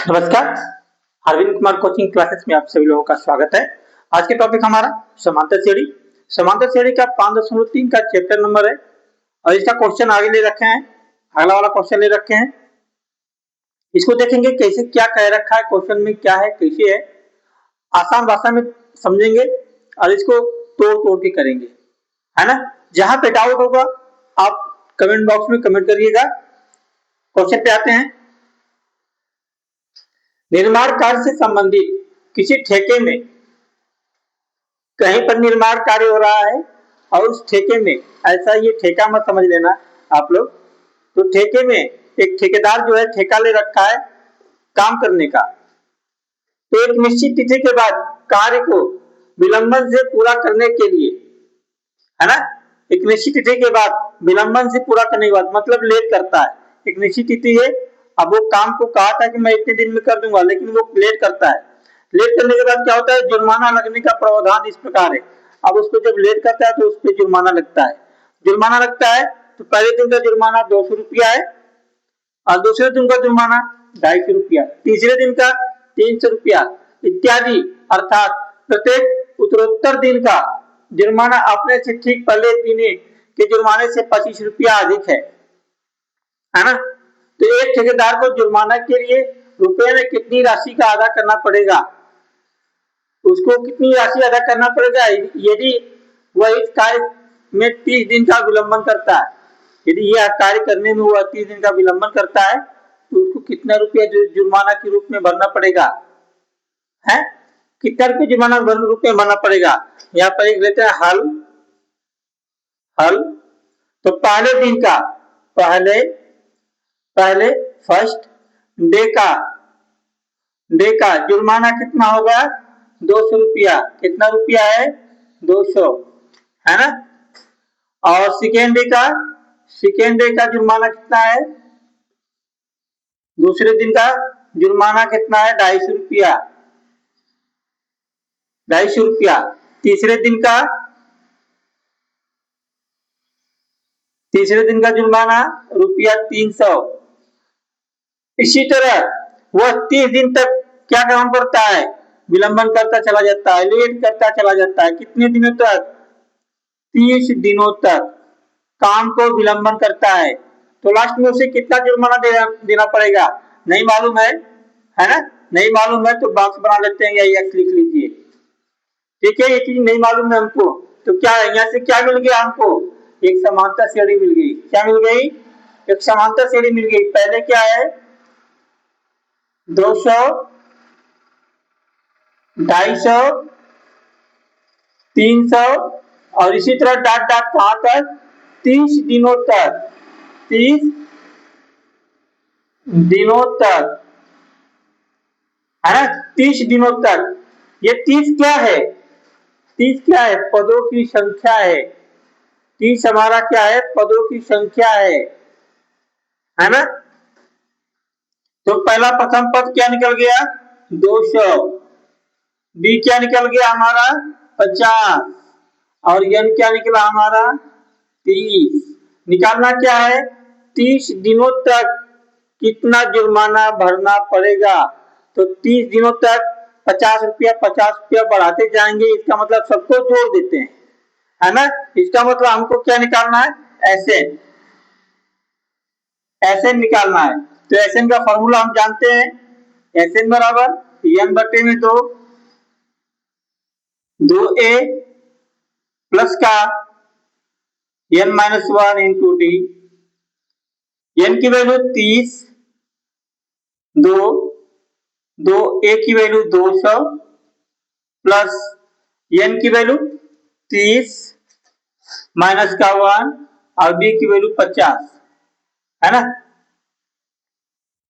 नमस्कार। Arvind Kumar coaching classes में आप सभी लोगों का स्वागत है। आज के टॉपिक हमारा समांतर श्रेणी। समांतर श्रेणी का 5.3 का चैप्टर नंबर है और इसका क्वेश्चन आगे ले रखे हैं। अगला वाला क्वेश्चन ले रखे हैं, इसको देखेंगे कैसे क्या कह रखा है, क्वेश्चन में क्या है, कैसे है, आसान भाषा में समझेंगे और इसको तोड़ तोड़ के करेंगे, है ना। जहां पे डाउट होगा आप कमेंट बॉक्स में कमेंट करिएगा। क्वेश्चन पे आते हैं। निर्माण कार्य से संबंधित किसी ठेके में कहीं पर निर्माण कार्य हो रहा है और उस ठेके में, ऐसा ये ठेका मत समझ लेना आप लोग, तो ठेके में एक ठेकेदार जो है ठेका ले रखा है काम करने का, तो एक निश्चित तिथि के बाद कार्य को विलंबन से पूरा करने के लिए, है ना, एक निश्चित तिथि के बाद विलंबन से पूरा करने के बाद मतलब लेट करता है। एक निश्चित तिथि है, अब वो काम को कहा था कि मैं इतने दिन में कर दूंगा, लेकिन वो लेट करता है। लेट करने के बाद क्या होता है, जुर्माना लगने का प्रावधान इस प्रकार है। अब उसको जब लेट करता है तो उस पर जुर्माना लगता है। जुर्माना लगता है तो पहले दिन का जुर्माना 200 रुपया है और दूसरे दिन का जुर्माना 250 रुपया, तीसरे दिन का 300 रुपया इत्यादि, अर्थात प्रत्येक उत्तरोत्तर दिन का जुर्माना अपने से ठीक पहले दिन के जुर्माने से 25 रुपया अधिक है ना। तो एक ठेकेदार को जुर्माना के लिए रुपए में कितनी राशि का अदा करना पड़ेगा, उसको कितनी राशि अदा करना पड़ेगा यदि वह इस कार्य में 30 दिन का विलंबन करता है। यदि यह कार्य करने में वह 30 दिन का विलंबन करता है तो उसको कितना रुपया जुर्माना के रूप में भरना पड़ेगा, है कितना रुपया जुर्माना रूप में भरना पड़ेगा। यहाँ पर एक लेते हैं हल। तो पहले दिन का, पहले फर्स्ट डे का जुर्माना कितना होगा, 200 रुपया। कितना रुपया है, 200, है ना। और सेकेंड डे का जुर्माना कितना है, दूसरे दिन का जुर्माना कितना है, 250 रुपया, 250 रुपया। तीसरे दिन का जुर्माना रुपया 300। इसी तरह वह 30 दिन तक क्या काम करता है, विलंबन करता चला जाता है, लेट करता चला जाता है। कितने दिनों तक, 30 दिनों तक काम को विलंबन करता है। तो लास्ट में उसे कितना जुर्माना देना पड़ेगा, नहीं मालूम है ना। नहीं मालूम है तो बॉक्स बना लेते हैं या एक्स लिख लीजिए, ठीक है। ये चीज नहीं मालूम है हमको, तो क्या है, यहाँ से क्या मिल गया हमको, एक समांतर श्रेणी मिल गई। क्या मिल गई, एक समांतर श्रेणी मिल गई। पहले क्या है, 200, 250, 300 और इसी तरह डाट डाट कहां तक, 30 दिनों तक, 30 दिनों तक, है ना, 30 दिनों तक। ये 30 क्या है, 30 क्या है, पदों की संख्या है। 30 हमारा क्या है, पदों की संख्या है ना। तो पहला प्रथम पद क्या निकल गया, 200। बी क्या निकल गया हमारा, 50 और एन क्या निकला हमारा, 30। निकालना क्या है, 30 दिनों तक कितना जुर्माना भरना पड़ेगा। तो 30 दिनों तक 50 रुपया 50 रुपया बढ़ाते जाएंगे, इसका मतलब सबको जोड़ देते हैं, है ना। इसका मतलब हमको क्या निकालना है, एसएन, एसएन निकालना है। तो एसएन का फॉर्मूला हम जानते हैं, एसएन बराबर एन बटे में 2a प्लस का n-1 इंटू डी। एन की वैल्यू 30, दो ए की वैल्यू 200 प्लस एन की वैल्यू 30 माइनस का 1 और बी की वैल्यू 50, है ना,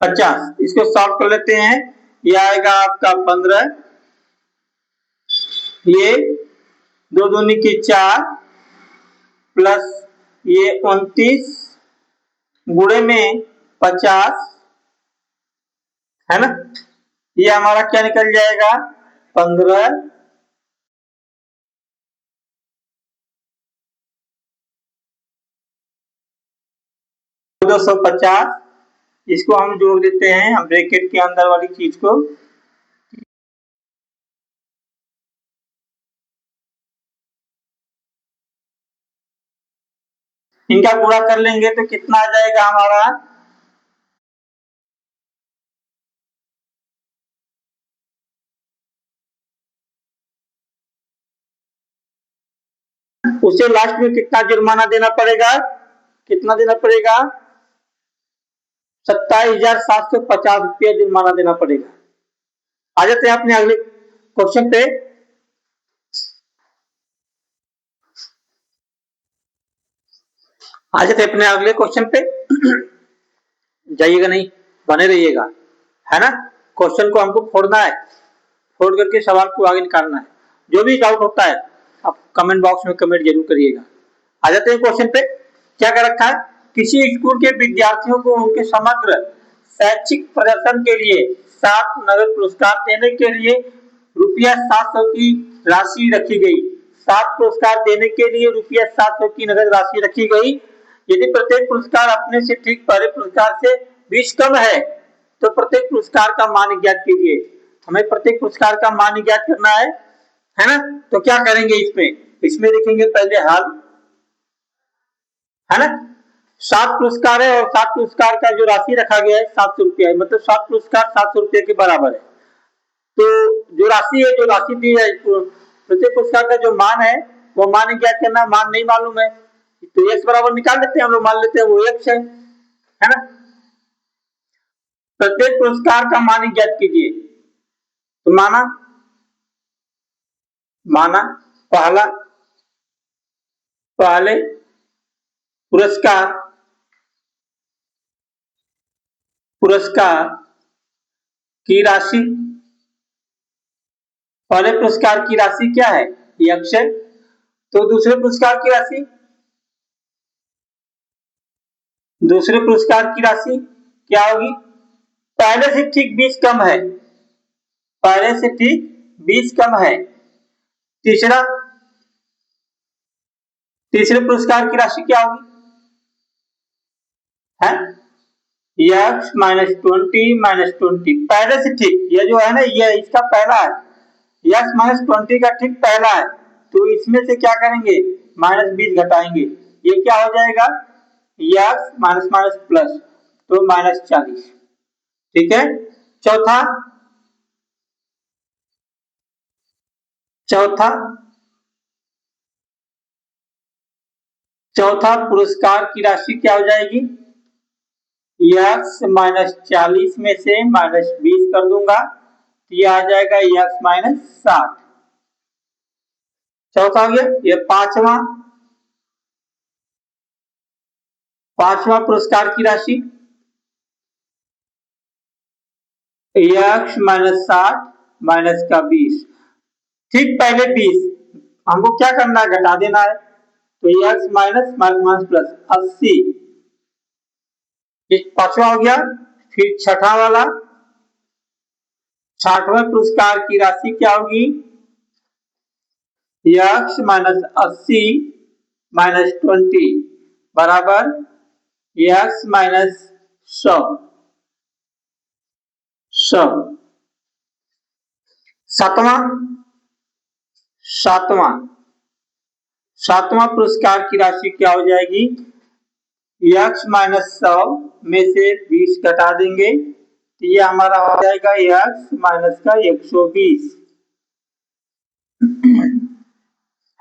50। इसको सॉल्व कर लेते हैं, ये आएगा आपका 15, ये 2 दूनी की 4 प्लस ये 29 गुणे में 50, है ना। ये हमारा क्या निकल जाएगा, 15 250 इसको हम जोड़ देते हैं, हम ब्रैकेट के अंदर वाली चीज को। इनका गुणा कर लेंगे तो कितना आ जाएगा हमारा, उसे लास्ट में कितना जुर्माना देना पड़ेगा, कितना देना पड़ेगा, 27,750 रुपया जुर्माना देना पड़ेगा। आ जाते हैं अपने अगले क्वेश्चन पे। आ जाते हैं अपने अगले क्वेश्चन पे। जाइएगा नहीं, बने रहिएगा, है ना। क्वेश्चन को हमको फोड़ना है, फोड़ करके सवाल को आगे निकालना है। जो भी डाउट होता है आप कमेंट बॉक्स में कमेंट जरूर करिएगा। आ जाते हैं क्वेश्चन पे। क्या कर रखा है, किसी स्कूल के विद्यार्थियों को उनके समग्र शैक्षिक प्रदर्शन के लिए 7 नगद पुरस्कार देने के लिए ₹700 की राशि रखी गई। 7 पुरस्कार देने के लिए ₹700 की नगद राशि रखी गई। यदि प्रत्येक पुरस्कार अपने से ठीक पहले पुरस्कार से 20 कम है तो प्रत्येक पुरस्कार का मान ज्ञात कीजिए। हमें प्रत्येक पुरस्कार का मान ज्ञात करना है ना। तो क्या करेंगे, इसमें देखेंगे पहले हाल, है ना। 7 पुरस्कार है और 7 पुरस्कार का जो राशि रखा गया है 700 रुपया है, मतलब 7 पुरस्कार 700 रुपये के बराबर है। तो जो राशि है, जो राशि दी है, प्रत्येक पुरस्कार का जो मान है वो मान ज्ञात करना, मान नहीं मालूम है तो x बराबर निकाल लेते हैं हम लोग, मान लेते हैं वो x है ना। प्रत्येक पुरस्कार का मान ज्ञात कीजिए। तो माना पहले पुरस्कार की राशि, पहले पुरस्कार की राशि क्या है, x है। तो दूसरे पुरस्कार की राशि क्या होगी, पहले से ठीक 20 कम है, पहले से ठीक 20 कम है। तीसरे पुरस्कार की राशि क्या होगी, है x -20 पहले से ठीक, ये जो है ना, ये इसका पहला है, x -20 का ठीक पहला है। तो इसमें से क्या करेंगे, -20 घटाएंगे, ये क्या हो जाएगा, x माइनस माइनस प्लस, तो -40। ठीक है। चौथा पुरस्कार की राशि क्या हो जाएगी, x -40 में से -20 कर दूंगा तो ये आ जाएगा x -60। चौथा हो गया। ये पांचवा पुरस्कार की राशि x -60 माइनस का 20, ठीक पहले 20 हमको क्या करना है, घटा देना है। तो x माइनस माइनस प्लस 80, पांचवा हो गया। फिर छठवां पुरस्कार की राशि क्या होगी, x -80 -20 बराबर x -100। सातवां पुरस्कार की राशि क्या हो जाएगी, x -100 में से 20 घटा देंगे तो ये हमारा हो जाएगा x माइनस का 120,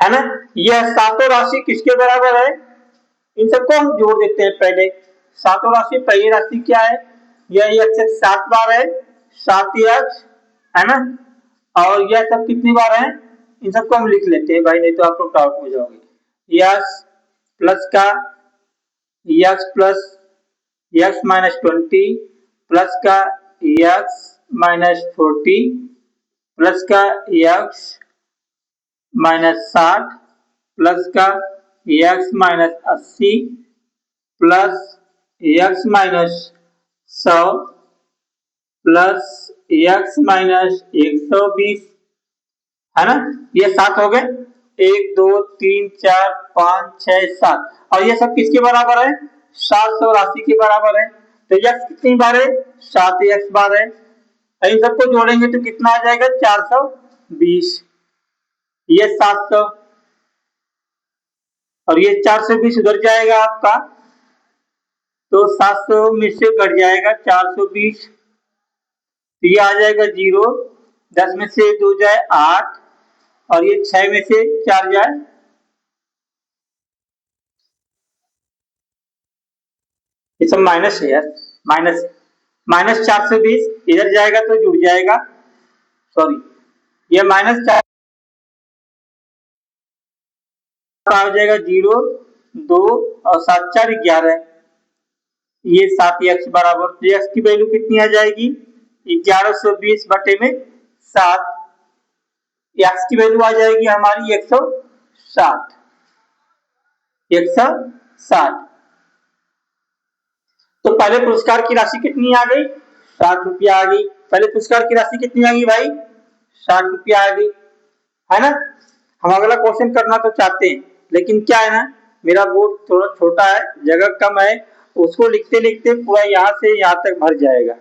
है ना। यह सातों राशि किसके बराबर है, इन सबको हम जोड़ देते हैं पहले। सातों राशि, पहली राशि क्या है, यह x 7 बार है, 7x, है ना। और यह सब कितनी बार है, इन सबको हम लिख लेते हैं भाई, नहीं तो आप लोग डाउट हो जाओगे। x प्लस का x प्लस x -20 प्लस का x -40 प्लस का x -60 प्लस का x -80 plus x -100 plus x -120, है ना। ये 7 हो गए, 1 2 3 4 5 6 7, और ये सब किसके बराबर है, 700 राशि के बराबर है। तो x कितनी बार है, 7x बार है। इन सबको जोड़ेंगे तो कितना आ जाएगा, 420। ये 700 और ये 420 उधर जाएगा आपका, तो 700 में से कट जाएगा 420, तो ये आ जाएगा 0। 10 में से 2 जाए 8 और ये 6 में से 4 जाए, ये सब माइनस है यार, माइनस माइनस 420 इधर जाएगा तो जुड़ जाएगा, सॉरी ये -4 का हो जाएगा 0, 2 और 7 4 11, ये 7x बराबर, तो x की वैल्यू कितनी आ जाएगी, 1120 बटे में 7, x की वैल्यू आ जाएगी हमारी 160, 160। तो पहले पुरस्कार की राशि कितनी आ गई, 60 रुपया आ गई। पहले पुरस्कार की राशि कितनी आ गई भाई, 60 रुपया आ गई, है ना। हम अगला क्वेश्चन करना तो चाहते हैं, लेकिन क्या है ना, मेरा बोर्ड थोड़ा छोटा है, जगह कम है, उसको लिखते लिखते पूरा यहाँ से यहाँ तक भर जाएगा,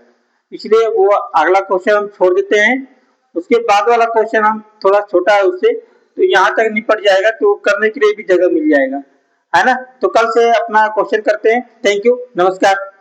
इसलिए वो अगला क्वेश्चन हम छोड़ देते हैं। उसके बाद वाला क्वेश्चन हम थोड़ा छोटा है उससे, तो यहाँ तक निपट जाएगा, तो करने के लिए भी जगह मिल जाएगा, है ना। तो कल से अपना क्वेश्चन करते हैं। थैंक यू, नमस्कार।